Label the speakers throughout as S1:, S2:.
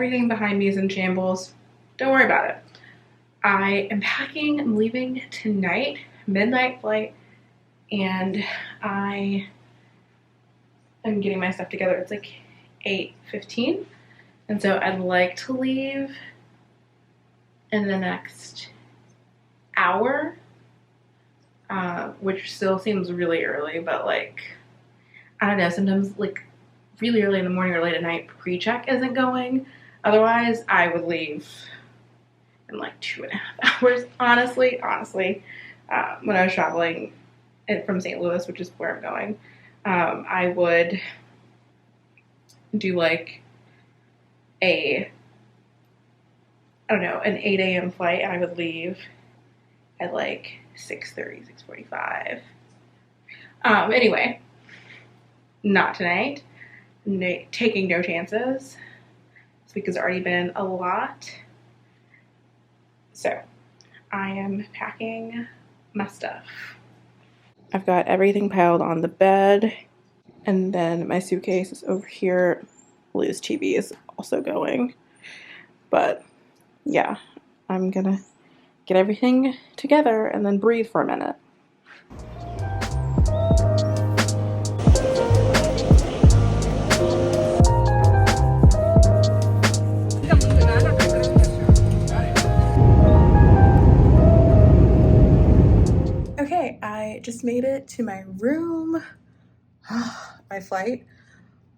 S1: everything behind me is in shambles. Don't worry about it. I am packing. I'm leaving tonight, midnight flight, and I am getting my stuff together. It's like 8:15, and so I'd like to leave in the next hour, which still seems really early, but like, I don't know, sometimes like really early in the morning or late at night, pre-check isn't going. Otherwise, I would leave in like 2.5 hours, honestly. When I was traveling from St. Louis, which is where I'm going, I would do like an 8 a.m. flight, and I would leave at like 6:30, 6:45. Anyway, not tonight. Taking no chances. This week has already been a lot. So I am packing my stuff. I've got everything piled on the bed, and then my suitcase is over here. Lou's TV is also going. But yeah, I'm gonna get everything together and then breathe for a minute. Okay, I just made it to my room. My flight.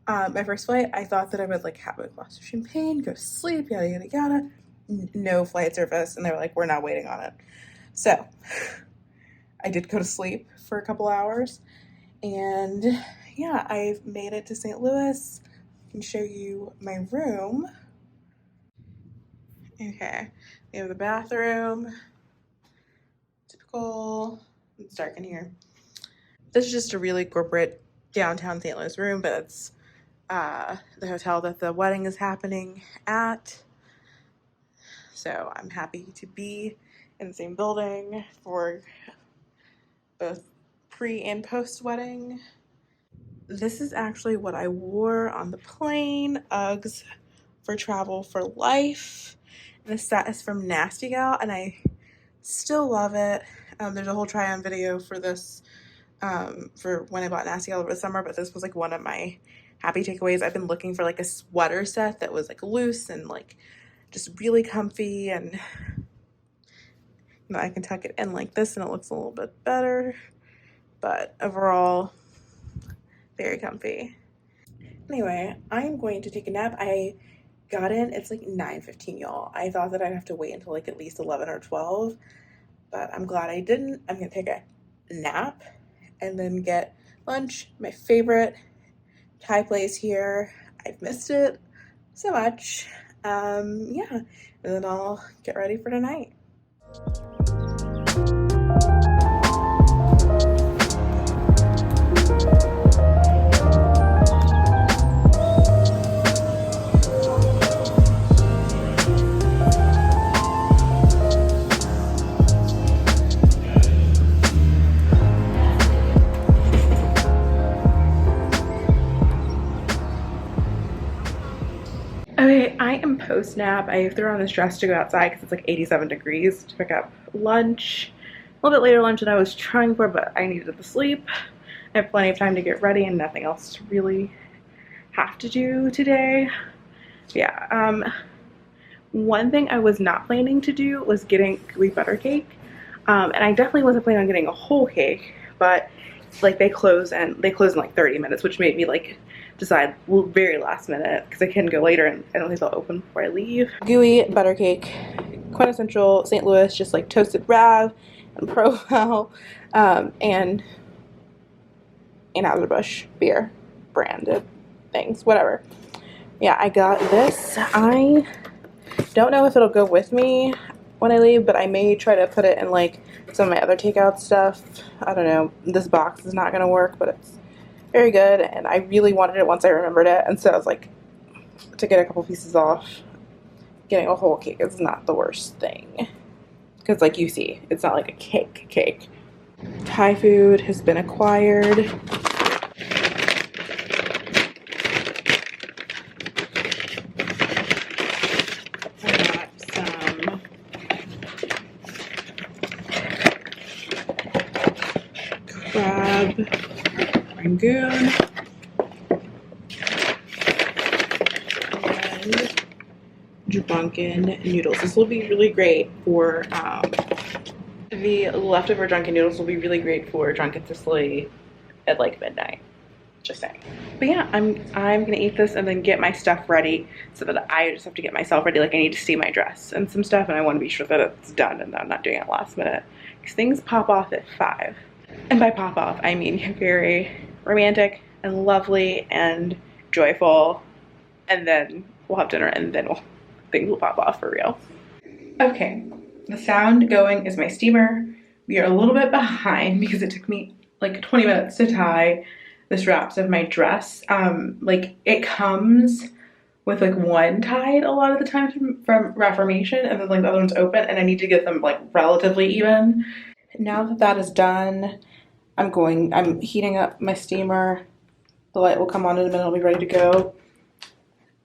S1: My first flight, I thought that I would like have a glass of champagne, go to sleep, yada yada yada. No flight service, and they were like, we're not waiting on it. So I did go to sleep for a couple hours, and yeah, I've made it to St. Louis. I can show you my room. Okay, we have the bathroom. Typical. It's dark in here. This is just a really corporate downtown St. Louis room, but it's the hotel that the wedding is happening at. So I'm happy to be in the same building for both pre and post wedding. This is actually what I wore on the plane. Uggs for travel for life. This set is from Nasty Gal, and I still love it. There's a whole try-on video for this for when I bought Nasty Gal over the summer, but this was like one of my happy takeaways. I've been looking for like a sweater set that was like loose and like just really comfy, and I can tuck it in like this and it looks a little bit better, but overall very comfy. Anyway, I'm going to take a nap. I got in, it's like 9:15, y'all. I thought that I'd have to wait until like at least 11 or 12, but I'm glad I didn't. I'm gonna take a nap and then get lunch. My favorite Thai place here. I've missed it so much. Yeah, and then I'll get ready for tonight. Okay, I am post-nap. I threw on this dress to go outside because it's like 87 degrees to pick up lunch. A little bit later lunch than I was trying for, but I needed the sleep. I have plenty of time to get ready and nothing else to really have to do today. Yeah, one thing I was not planning to do was getting gooey butter cake. And I definitely wasn't planning on getting a whole cake, but like they close in like 30 minutes, which made me like decide very last minute because I can go later and I don't think they'll open before I leave. Gooey butter cake, quintessential St. Louis, just like toasted Rav and Provel, and Anheuser-Busch beer branded things, whatever. Yeah, I got this. I don't know if it'll go with me when I leave, but I may try to put it in like some of my other takeout stuff. I don't know. This box is not gonna work, but it's very good, and I really wanted it once I remembered it, and so I was like, to get a couple pieces off, getting a whole cake is not the worst thing, because like you see, it's not like a cake. Thai food has been acquired. grab Rangoon and drunken noodles. This will be really great for the leftover drunken noodles will be really great for drunken Cicely at like midnight. Just saying. But yeah, I'm gonna eat this and then get my stuff ready so that I just have to get myself ready. Like I need to see my dress and some stuff, and I want to be sure that it's done and that I'm not doing it last minute because things pop off at 5. And by pop off, I mean very romantic and lovely and joyful, and then we'll have dinner and then things will pop off for real. Okay, the sound going is my steamer. We are a little bit behind because it took me like 20 minutes to tie the straps of my dress. Like it comes with like one tied a lot of the time from Reformation, and then like the other one's open, and I need to get them like relatively even. Now that that is done, I'm heating up my steamer. The light will come on in a minute, I'll be ready to go.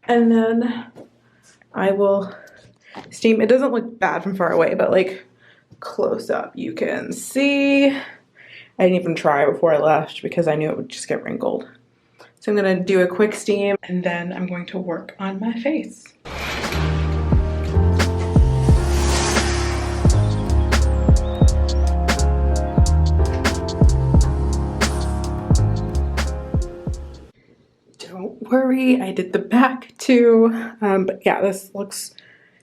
S1: And then I will steam. It doesn't look bad from far away, but like close up you can see. I didn't even try before I left because I knew it would just get wrinkled. So I'm gonna do a quick steam and then I'm going to work on my face. Don't worry, I did the back too. But yeah, this looks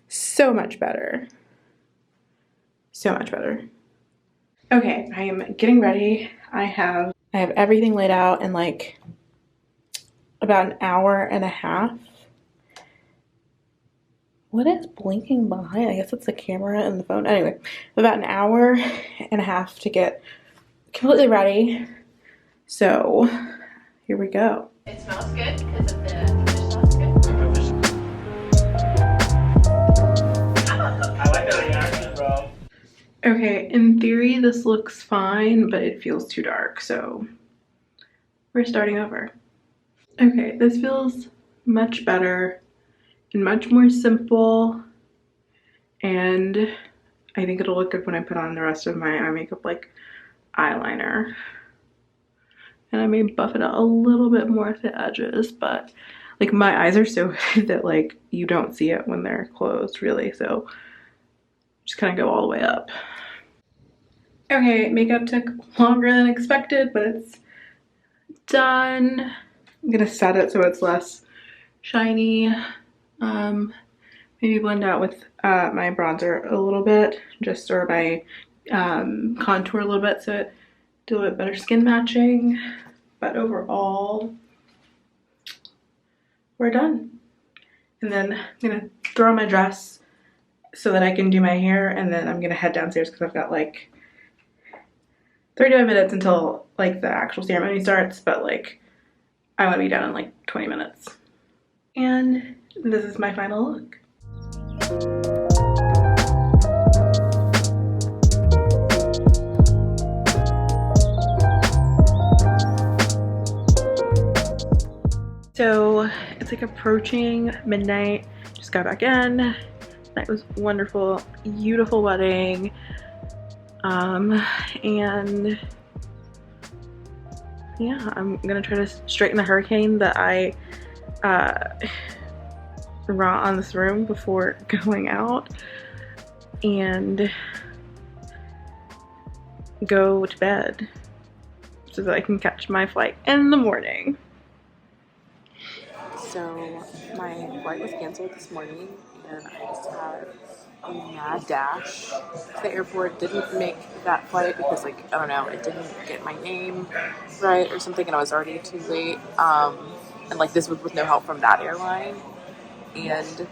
S1: so much better. So much better. Okay, I am getting ready. I have everything laid out in like about an hour and a half. What is blinking behind? I guess it's the camera and the phone. Anyway, about an hour and a half to get completely ready. So here we go.
S2: It smells good because of the fish sauce good.
S3: I like the reaction, bro.
S1: Okay, in theory this looks fine, but it feels too dark, so we're starting over. Okay, this feels much better and much more simple, and I think it'll look good when I put on the rest of my eye makeup, like eyeliner. And I may buff it out a little bit more at the edges, but like my eyes are so big that like you don't see it when they're closed really, so just kind of go all the way up. Okay, makeup took longer than expected, but it's done. I'm gonna set it so it's less shiny. Maybe blend out with my bronzer a little bit, just or my contour a little bit so it do a little bit better skin matching. But overall, we're done. And then I'm gonna throw on my dress so that I can do my hair, and then I'm gonna head downstairs because I've got like 35 minutes until like the actual ceremony starts, but like I want to be done in like 20 minutes. And this is my final look. So it's like approaching midnight. Just got back in. That was wonderful, beautiful wedding. And yeah, I'm gonna try to straighten the hurricane that I wrought on this room before going out, and go to bed so that I can catch my flight in the morning. So my flight was canceled this morning, and I just had a mad dash to the airport. Didn't make that flight because, like, I don't know, it didn't get my name right or something, and I was already too late. And like this was with no help from that airline, and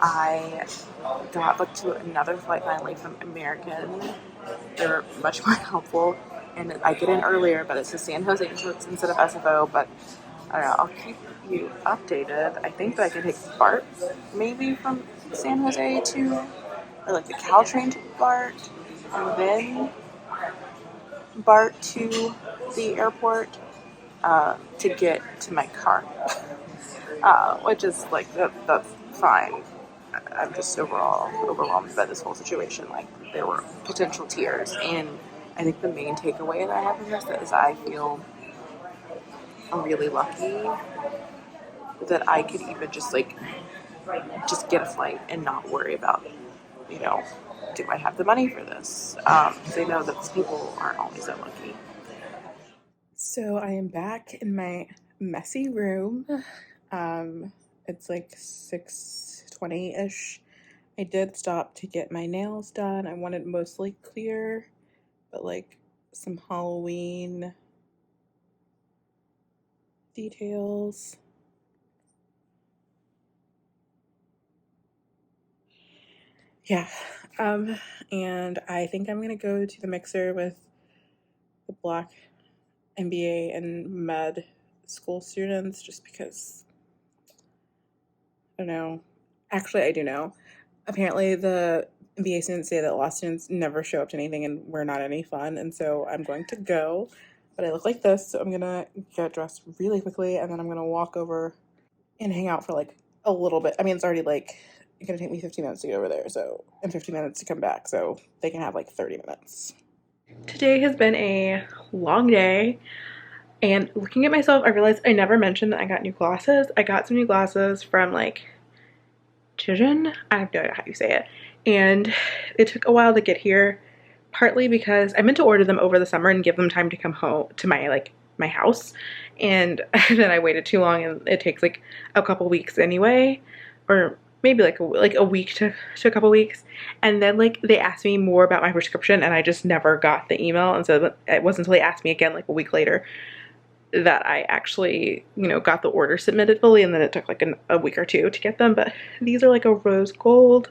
S1: I got booked to another flight finally from American. They were much more helpful, and I get in earlier, but it's to San Jose instead of SFO. But I don't know, I'll keep you updated. I think that I can take BART maybe from San Jose to, or like the Caltrain to BART, and then BART to the airport to get to my car, which is like that's fine. I'm just overall overwhelmed by this whole situation. Like there were potential tears in I think the main takeaway that I have from this is I feel really lucky that I could even just get a flight and not worry about, do I have the money for this? Because I know that people aren't always that lucky. So I am back in my messy room. It's like 6:20-ish. I did stop to get my nails done. I wanted mostly clear, but like some Halloween details. Yeah. And I think I'm gonna go to the mixer with the Black MBA and med school students just because I don't know. Actually, I do know. Apparently, the MBA students say that law students never show up to anything and we're not any fun, and so I'm going to go. But I look like this, so I'm gonna get dressed really quickly, and then I'm gonna walk over and hang out for like a little bit. I mean, it's already like it's gonna take me 15 minutes to get over there, so and 15 minutes to come back, so they can have like 30 minutes. Today has been a long day. And looking at myself, I realized I never mentioned that I got new glasses. I got some new glasses from like Chigen. I have no idea how you say it. And it took a while to get here, partly because I meant to order them over the summer and give them time to come home to my house. And then I waited too long, and it takes like a couple weeks anyway, or maybe like a week to a couple weeks. And then like they asked me more about my prescription, and I just never got the email. And so it wasn't until they asked me again like a week later that I actually, got the order submitted fully, and then it took like a week or two to get them. But these are like a rose gold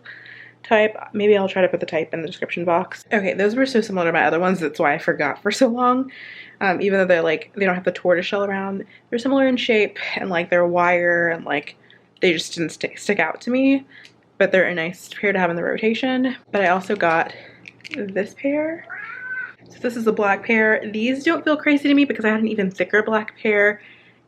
S1: type. Maybe I'll try to put the type in the description box. Okay, those were so similar to my other ones, that's why I forgot for so long. Even though they don't have the tortoiseshell around, they're similar in shape, and like they're wire, and like they just didn't stick out to me. But they're a nice pair to have in the rotation. But I also got this pair. So this is a black pair. These don't feel crazy to me because I had an even thicker black pair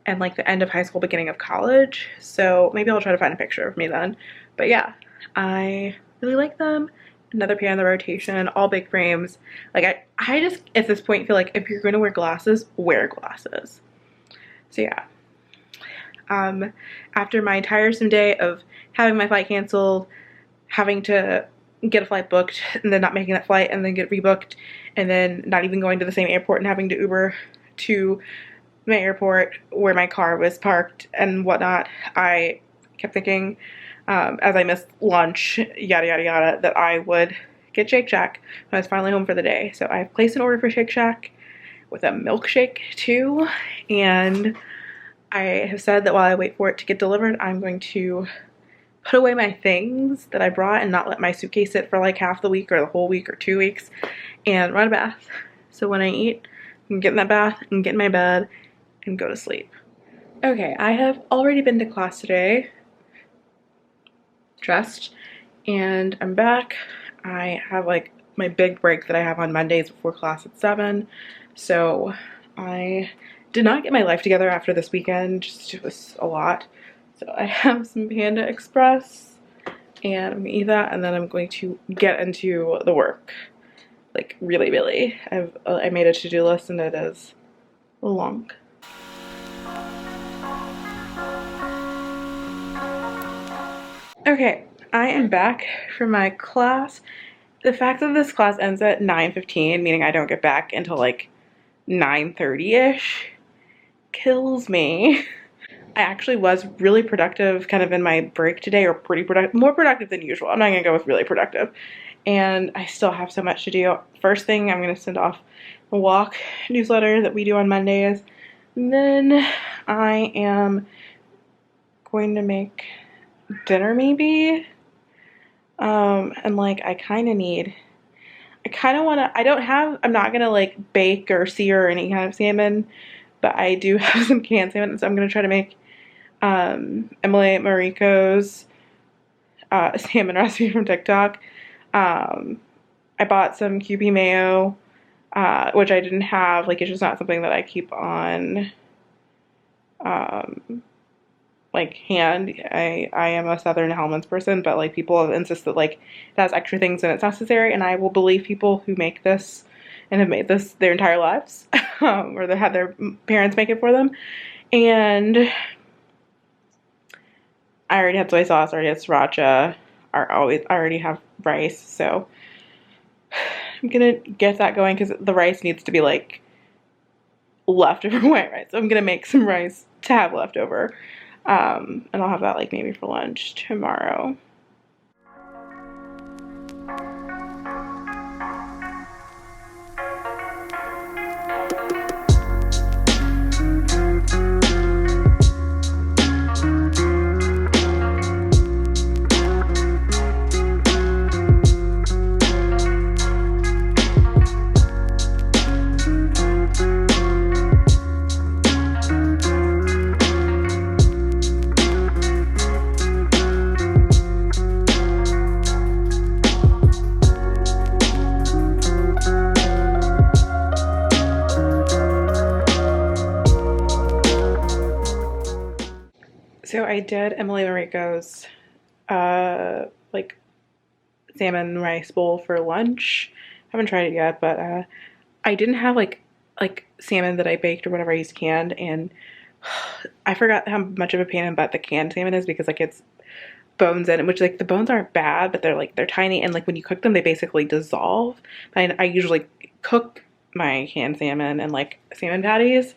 S1: at like the end of high school, beginning of college. So maybe I'll try to find a picture of me then. But yeah, I really like them. Another pair in the rotation, all big frames. Like I just at this point feel like if you're going to wear glasses, wear glasses. So yeah. After my tiresome day of having my flight canceled, having to get a flight booked and then not making that flight and then get rebooked and then not even going to the same airport and having to Uber to my airport where my car was parked and whatnot, I kept thinking as I missed lunch, yada yada yada, that I would get Shake Shack when I was finally home for the day. So I've placed an order for Shake Shack with a milkshake too, and I have said that while I wait for it to get delivered, I'm going to put away my things that I brought and not let my suitcase sit for like half the week or the whole week or 2 weeks, and run a bath. So when I eat, I can get in that bath and get in my bed and go to sleep. Okay, I have already been to class today, dressed, and I'm back. I have like my big break that I have on Mondays before class at 7. So I did not get my life together after this weekend, just it was a lot. So I have some Panda Express, and I'm gonna eat that, and then I'm going to get into the work. Like really. I made a to-do list, and it is long. Okay, I am back from my class. The fact that this class ends at 9:15, meaning I don't get back until like 9:30-ish, kills me. I actually was really productive kind of in my break today, or pretty productive, more productive than usual. I'm not gonna go with really productive. And I still have so much to do. First thing, I'm gonna send off the walk newsletter that we do on Mondays. And then I am going to make dinner maybe. And like I'm not gonna like bake or sear any kind of salmon, but I do have some canned salmon, so I'm gonna try to make Emily Mariko's salmon recipe from TikTok. I bought some QP mayo, which I didn't have. Like, it's just not something that I keep on like hand. I am a Southern Hellmann's person, but like people insist that like it has extra things and it's necessary, and I will believe people who make this and have made this their entire lives, or they had their parents make it for them. And I already had soy sauce, I already had sriracha, I already have rice, so I'm gonna get that going because the rice needs to be like leftover white rice. So I'm gonna make some rice to have leftover, and I'll have that like maybe for lunch tomorrow. So I did Emily Mariko's like salmon rice bowl for lunch. Haven't tried it yet, but I didn't have like salmon that I baked or whatever. I used canned, and I forgot how much of a pain in the butt the canned salmon is because like it's bones in it, which like the bones aren't bad, but they're tiny, and like when you cook them they basically dissolve. I usually cook my canned salmon and like salmon patties,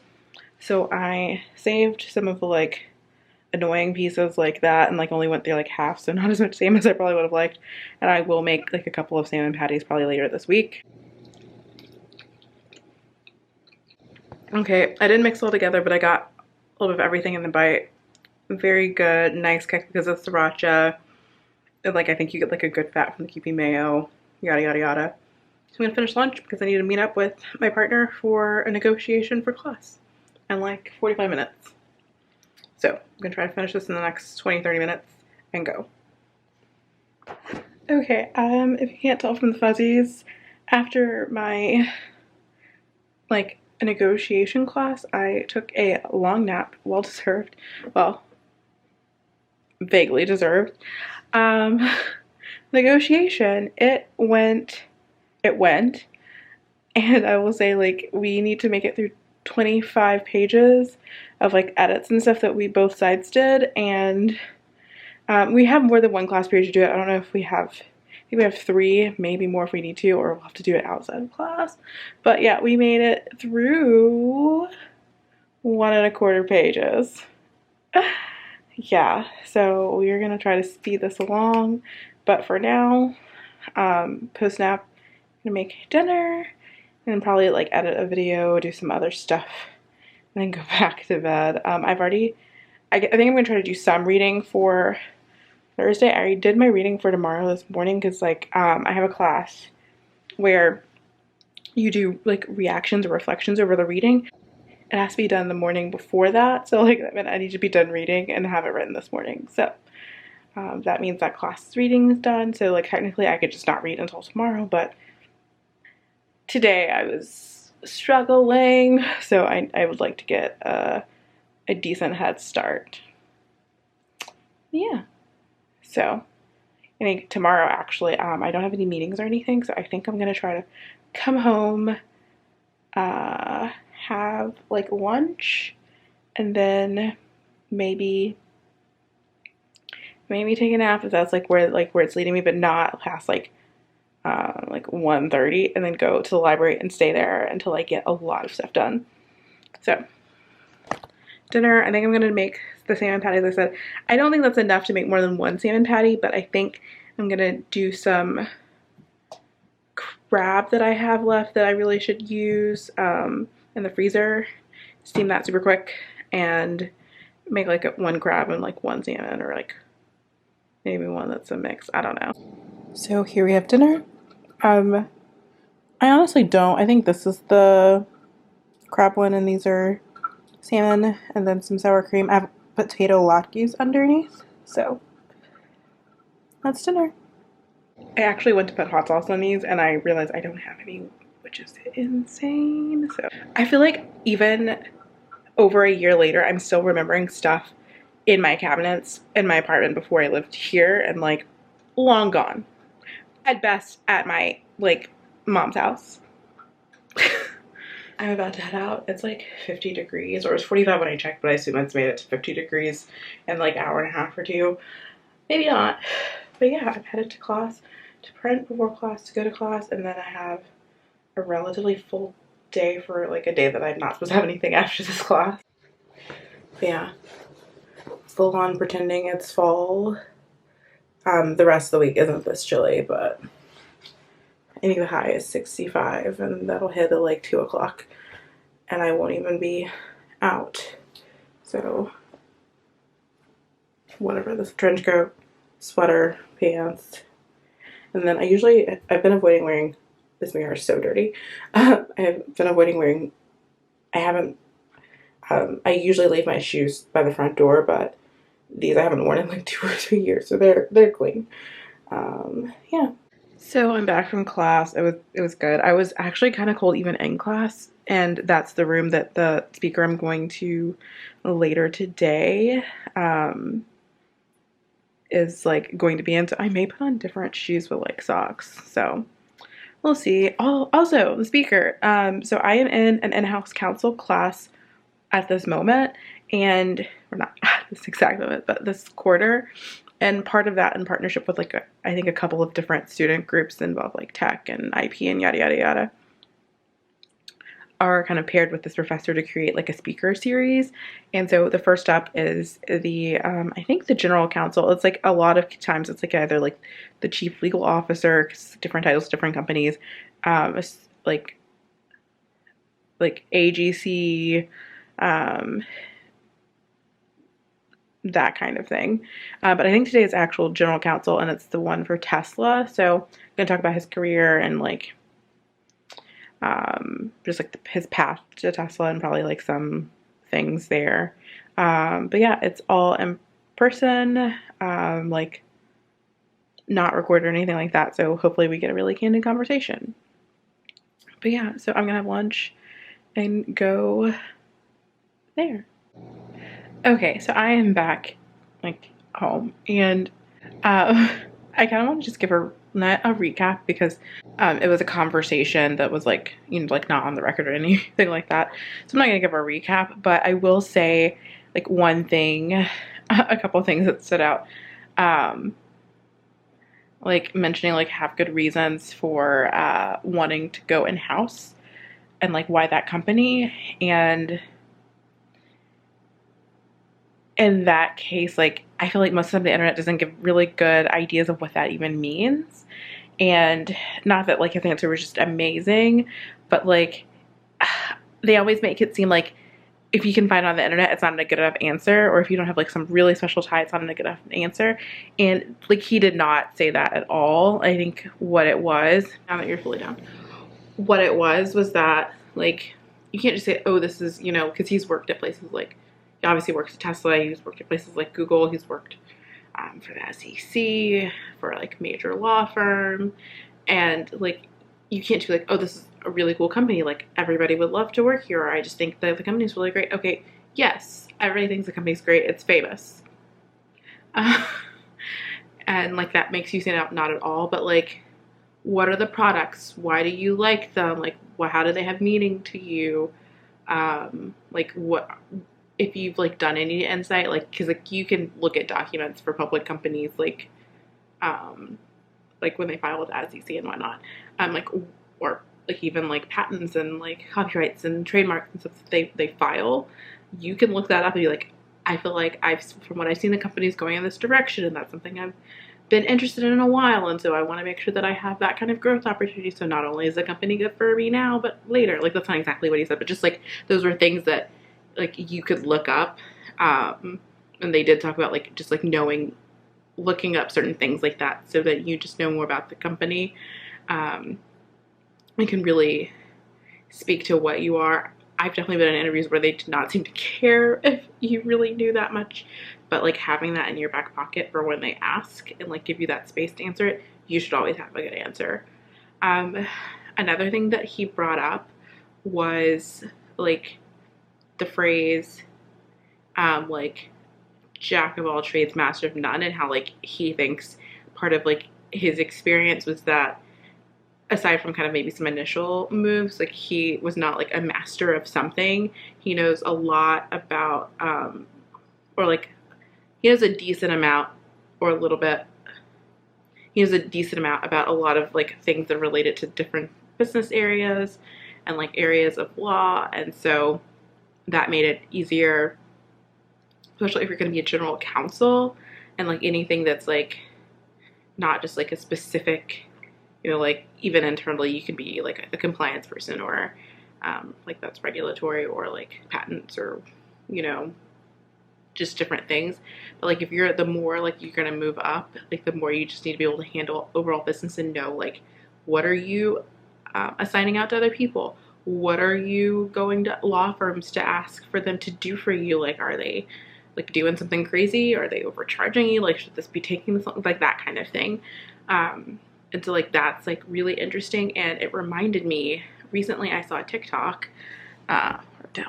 S1: so I saved some of the like annoying pieces like that and like only went through like half, so not as much salmon as I probably would have liked. And I will make like a couple of salmon patties probably later this week. Okay, I didn't mix it all together, but I got a little bit of everything in the bite. Very good, nice kick because of sriracha. And like I think you get like a good fat from the Kewpie mayo, yada yada yada. So I'm gonna finish lunch because I need to meet up with my partner for a negotiation for class in like 45 minutes. So I'm gonna try to finish this in the next 20-30 minutes and go. Okay, if you can't tell from the fuzzies, after my like a negotiation class, I took a long nap, well deserved, well, vaguely deserved. Negotiation, it went, and I will say like we need to make it through 25 pages of like edits and stuff that we both sides did, and we have more than one class period to do it. I don't know if we have, I think we have 3, maybe more if we need to, or we'll have to do it outside of class. But yeah, we made it through 1¼ pages. Yeah, so we're gonna try to speed this along, but for now, post nap, I'm gonna make dinner and probably like edit a video, do some other stuff, and then go back to bed. I think I'm gonna try to do some reading for Thursday. I already did my reading for tomorrow this morning because like I have a class where you do like reactions or reflections over the reading. It has to be done the morning before that, so like I need to be done reading and have it written this morning. So that means that class reading is done, so like technically I could just not read until tomorrow, but today I was struggling, so I would like to get a decent head start. Yeah, so I think tomorrow actually I don't have any meetings or anything, so I think I'm gonna try to come home, have like lunch, and then maybe take a nap if that's like where it's leading me, but not past like 1:30, and then go to the library and stay there until I get a lot of stuff done. So dinner, I think I'm gonna make the salmon patty. As I said, I don't think that's enough to make more than one salmon patty, but I think I'm gonna do some crab that I have left that I really should use in the freezer, steam that super quick, and make like one crab and like one salmon, or like maybe one that's a mix. I don't know. So here we have dinner. I honestly don't. I think this is the crab one, and these are salmon, and then some sour cream. I have potato latkes underneath, so that's dinner. I actually went to put hot sauce on these, and I realized I don't have any, which is insane. So I feel like even over a year later, I'm still remembering stuff in my cabinets in my apartment before I lived here, and like long gone. At best at my like mom's house. I'm about to head out. It's like 50 degrees, or it was 45 when I checked, but I assume it's made it to 50 degrees in like an hour and a half or two. Maybe not. But yeah, I'm headed to class to print before class, to go to class, and then I have a relatively full day for like a day that I'm not supposed to have anything after this class. But yeah, full on pretending it's fall. The rest of the week isn't this chilly, but I think the high is 65, and that'll hit at like 2 o'clock, and I won't even be out. So whatever, this trench coat, sweater, pants, and then I've been avoiding wearing, this mirror is so dirty. I've been avoiding wearing, I usually leave my shoes by the front door, but these I haven't worn in like 2 or 3 years, so they're clean. Yeah. So I'm back from class. It was good. I was actually kind of cold even in class, and that's the room that the speaker I'm going to later today is like going to be in. So I may put on different shoes with like socks. So we'll see. Oh, also the speaker. So I am in an in-house counsel class at this moment, and or not at this exact moment, but this quarter. And part of that in partnership with like I think a couple of different student groups involved, like tech and IP and yada yada yada, are kind of paired with this professor to create like a speaker series. And so the first up is the I think the general counsel. It's like a lot of times it's like either like the chief legal officer, 'cause different titles, different companies, like AGC, that kind of thing. But I think today is actual general counsel, and it's the one for Tesla. So I'm going to talk about his career and like just like his path to Tesla and probably like some things there. But yeah, it's all in person, like not recorded or anything like that. So hopefully we get a really candid conversation. But yeah, so I'm going to have lunch and go there. Okay, so I am back, like, home, and I kind of want to just give a recap because it was a conversation that was like, like not on the record or anything like that. So I'm not going to give a recap, but I will say like one thing, a couple of things that stood out, like mentioning like have good reasons for wanting to go in-house and like why that company. And in that case, like I feel like most of the internet doesn't give really good ideas of what that even means. And not that like his answer was just amazing, but like they always make it seem like if you can find it on the internet, it's not a good enough answer, or if you don't have like some really special tie, it's not a good enough answer. And like he did not say that at all. I think what it was, now that you're fully down, what it was that like you can't just say, oh, this is, because he's worked at places like, he obviously works at Tesla, he's worked at places like Google, he's worked for the SEC, for like major law firm, and like you can't be like, oh, this is a really cool company, like everybody would love to work here, or I just think that the company's really great. Okay, yes, everybody thinks the company's great, it's famous. And like that makes you stand out, not at all, but like what are the products? Why do you like them? Like how do they have meaning to you? Like what, if you've like done any insight, like, because like you can look at documents for public companies, like when they file with SEC and whatnot, like, or like even like patents and like copyrights and trademarks and stuff that they file, you can look that up and be like, I feel like from what I've seen, the company's going in this direction, and that's something I've been interested in a while, and so I want to make sure that I have that kind of growth opportunity. So not only is the company good for me now, but later. Like that's not exactly what he said, but just like those were things that like you could look up, and they did talk about like just like looking up certain things like that so that you just know more about the company. It can really speak to what you are. I've definitely been in interviews where they did not seem to care if you really knew that much, but like having that in your back pocket for when they ask and like give you that space to answer it, you should always have a good answer. Another thing that he brought up was like the phrase like jack of all trades, master of none, and how like he thinks part of like his experience was that aside from kind of maybe some initial moves, like he was not like a master of something. He knows a lot about, or like he knows a decent amount or a little bit. He knows a decent amount about a lot of like things that are related to different business areas and like areas of law. And so that made it easier, especially if you're going to be a general counsel and like anything that's like not just like a specific, you know, like even internally you can be like a compliance person or like that's regulatory or like patents or, you know, just different things. But like if you're, the more like you're going to move up, like the more you just need to be able to handle overall business and know like what are you assigning out to other people, what are you going to law firms to ask for them to do for you, like are they like doing something crazy, are they overcharging you, like should this be taking this, like that kind of thing. And so like that's like really interesting. And it reminded me, recently I saw a TikTok,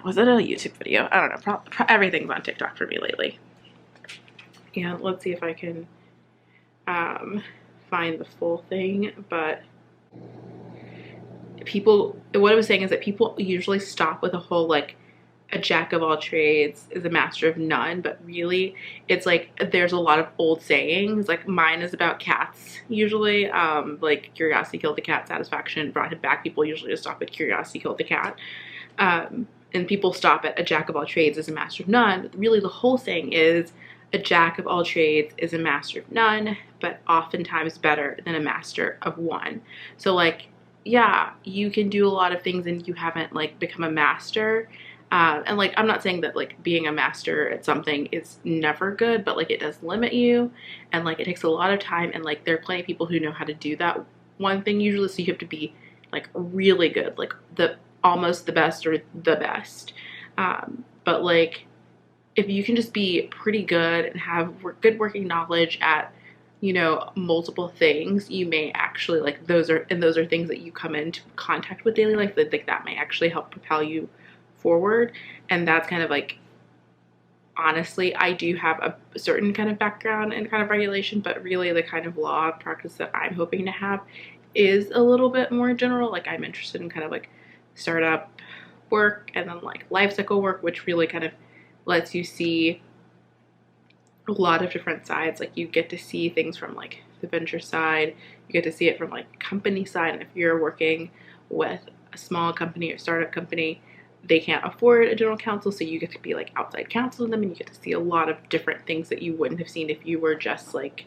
S1: was it a YouTube video? I don't know, everything's on TikTok for me lately. And let's see if I can find the full thing. But people, what I was saying is that people usually stop with a whole like a jack of all trades is a master of none, but really it's like there's a lot of old sayings. Like mine is about cats usually, like curiosity killed the cat, satisfaction brought him back. People usually just stop at curiosity killed the cat, and people stop at a jack of all trades is a master of none. But really the whole saying is a jack of all trades is a master of none, but oftentimes better than a master of one. So like, yeah, you can do a lot of things and you haven't like become a master. And like, I'm not saying that like being a master at something is never good, but like it does limit you and like it takes a lot of time, and like there are plenty of people who know how to do that one thing usually. So you have to be like really good, like the almost the best or the best. But like if you can just be pretty good and have good working knowledge at, you know, multiple things, you may actually like those are things that you come into contact with daily life that may actually help propel you forward. And that's kind of like, honestly, I do have a certain kind of background in kind of regulation, but really the kind of law practice that I'm hoping to have is a little bit more general. Like I'm interested in kind of like startup work and then like life cycle work, which really kind of lets you see a lot of different sides. Like you get to see things from like the venture side, you get to see it from like company side. And if you're working with a small company or startup company, they can't afford a general counsel, so you get to be like outside counsel them, and you get to see a lot of different things that you wouldn't have seen if you were just like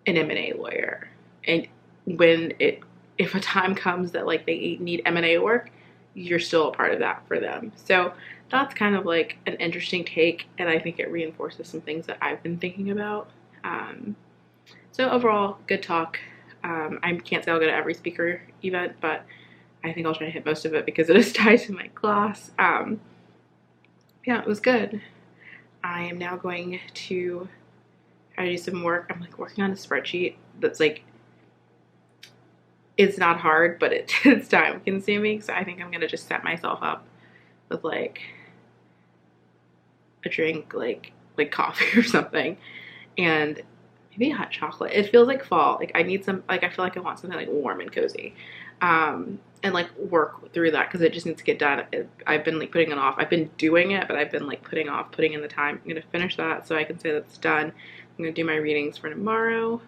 S1: an M&A lawyer. And if a time comes that like they need M&A work, you're still a part of that for them. So that's kind of like an interesting take, and I think it reinforces some things that I've been thinking about. So overall, good talk. I can't say I'll go to every speaker event, but I think I'll try to hit most of it because it is tied to my class. Yeah, it was good. I am now going to try to do some work. I'm like working on a spreadsheet that's like, it's not hard, but it's time consuming. So I think I'm gonna just set myself up with like a drink, like coffee or something, and maybe a hot chocolate. It feels like fall. Like I need some, like I feel like I want something like warm and cozy. And like work through that because it just needs to get done. I've been like putting it off. I've been doing it, but I've been like putting in the time. I'm gonna finish that so I can say that's done. I'm gonna do my readings for tomorrow.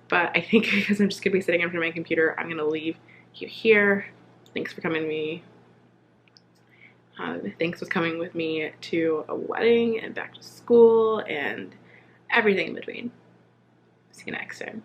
S1: But I think because I'm just gonna be sitting in front of my computer, I'm gonna leave you here. Thanks for coming with me. Thanks for coming with me to a wedding and back to school and everything in between. See you next time.